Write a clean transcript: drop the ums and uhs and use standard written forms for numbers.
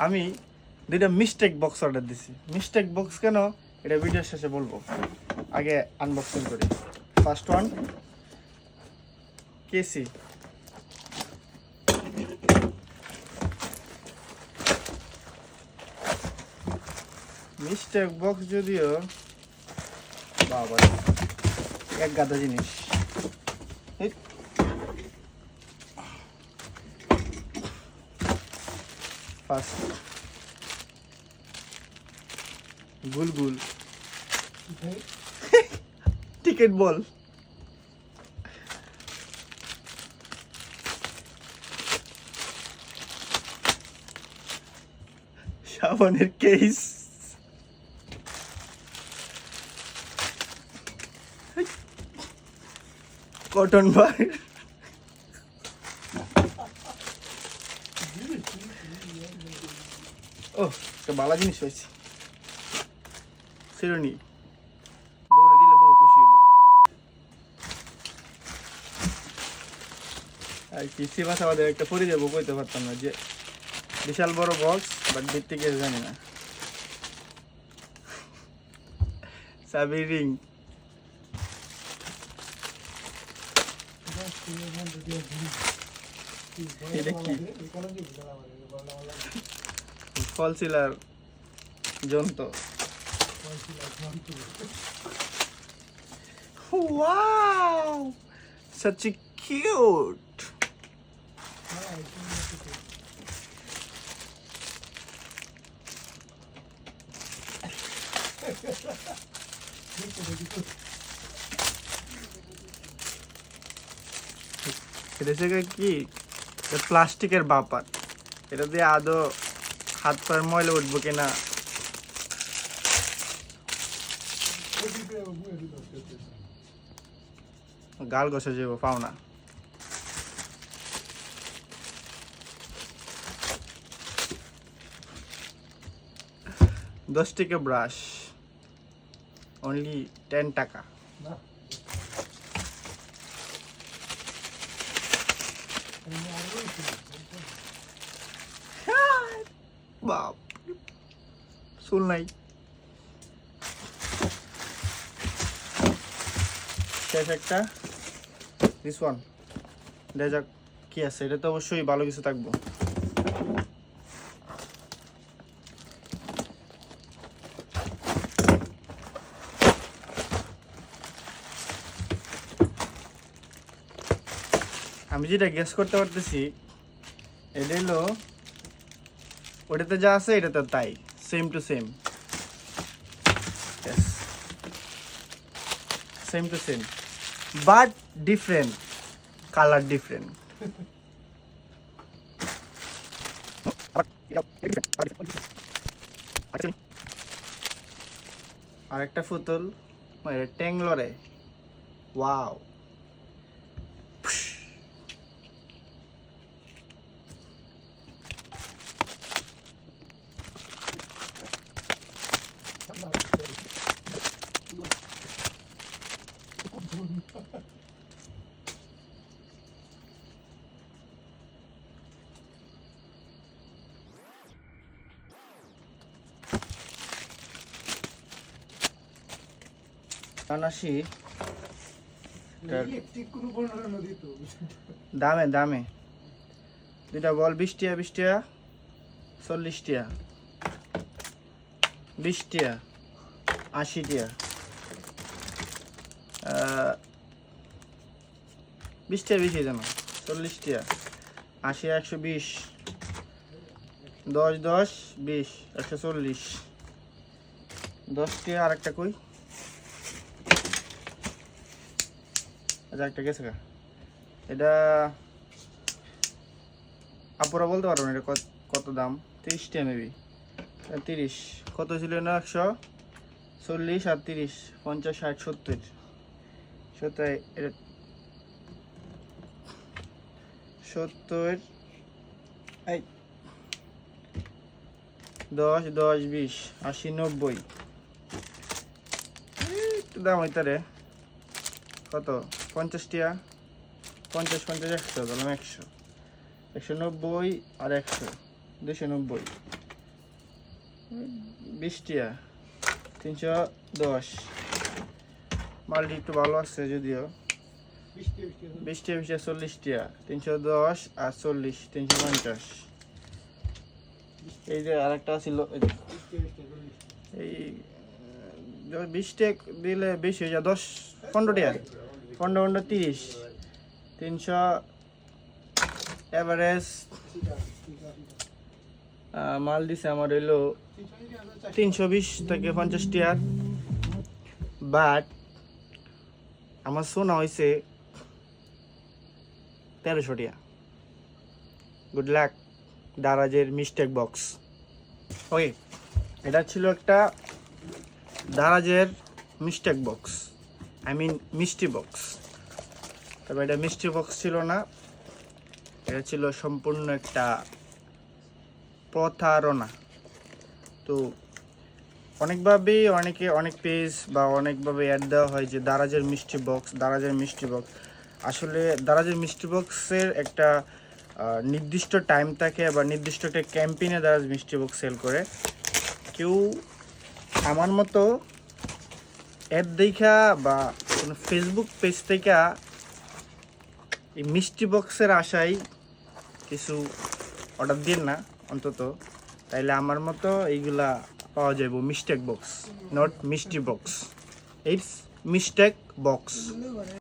আমি দুইটা mistake box order দিছি। মিস্টেক বক্স কেন এটা ভিডিওর শেষে বলবো, আগে আনবক্সিং করি। ফার্স্ট ওয়ান কেসি, মিস্টেক বক্স যদিও বাবা এক গাদা জিনিস। ফার্স্ট গুলগুল টিকেট বল, সাবানের কেস, কটন বার, ও একটা ভালো জিনিস হয়েছে, শিরোনি বউরে দিলে বউ খুশি হইব। আর কি সিমা আমাদের একটা পরে যাবো, কইতে পারতাম না যে বিশাল বড় বক্স, বাট দেখতে গিয়ে জানি না। চাবি রিং, এটা কি ফল সিলার যন্ত্র। Wow, such a cute. এটা থেকে কি প্লাস্টিকের বাপার, এটা দিয়ে আদৌ হাত পায়ের ময়লা উঠবো কিনা। গাল ঘষে যাবো পাও না। দশ টাকা ব্রাশ, অনলি 10 টাকা। বাপ চুল নাই। শেষ একটা দিস ওয়ান, দেখা যাক কি আছে। এটা তো অবশ্যই ভালো কিছু থাকবো। আমি যেটা গেস করতে পারতেছি, এটা হলো ওটাতে যা আছে এটাতে তাই, same to same, same to same, but different colour, different. আর একটা ফুতল ট্যাংলরে, ওয়াও। আসি দামে দামে, দুইটা বল 20 টাকা, 20 টাকা, 40 টাকা, 20 টাকা, 80 টাকা, 20 টাকা বেশি জানো, 40 টাকা, 80, 120, 10, 10, 20, 140, 10 টাকা। আর একটা কই, আচ্ছা একটা গেছে গা। এটা আপুরা বলতে পারবো না এটা কত দাম, 30 টাকা মেবি, 30 কত ছিল না, 140 আর 30, 50, 60, 70, 70, এটা 70, এই 10, 10, 20, 80, 90, একটু দাম হইতারে। কত, 50 টাকা, 50, 50, 100, ধরলাম 100, 190 আর 100, 290, 20 টিয়া 310। মালটি একটু ভালো আছে যদিও। 20 টিয়া 40 টিয়া 310 আর 40 350। এই যে আরেকটা ছিল এই 20 টেক দিলে বেশি হয়ে যায়, 10-15 টিয়া 15 30 300 এভারেজ মাল দিছে আমার হইলো 320 থেকে 50 টিয়ার। বাট আমার শোনা হয়েছে 1300 টিয়া। গুড লাক দারাজের মিস্টেক বক্স। ওকে, এটা ছিল একটা দারাজের মিস্টেক বক্স, আই মিন মিষ্টি বক্স। তবে এটা মিষ্টি বক্স ছিল না, এটা ছিল সম্পূর্ণ একটা প্রতারণা। তো অনেকভাবেই অনেক পেজ বা অনেকভাবে অ্যাড দেওয়া হয় যে দারাজের মিষ্টি বক্স, দারাজের মিষ্টি বক্স। আসলে দারাজের মিষ্টি বক্সের একটা নির্দিষ্ট টাইম থাকে বা নির্দিষ্ট একটা ক্যাম্পেইনে দারাজ মিষ্টি বক্স সেল করে। কেউ আমার মতো অ্যাড দেখা বা কোনো ফেসবুক পেজ থেকে এই মিষ্টি বক্সের আশায় কিছু অর্ডার দিন না অন্তত, তাইলে আমার মতো এইগুলা পাওয়া যাবে মিস্টেক বক্স, নট মিষ্টি বক্স, ইটস মিস্টেক বক্স।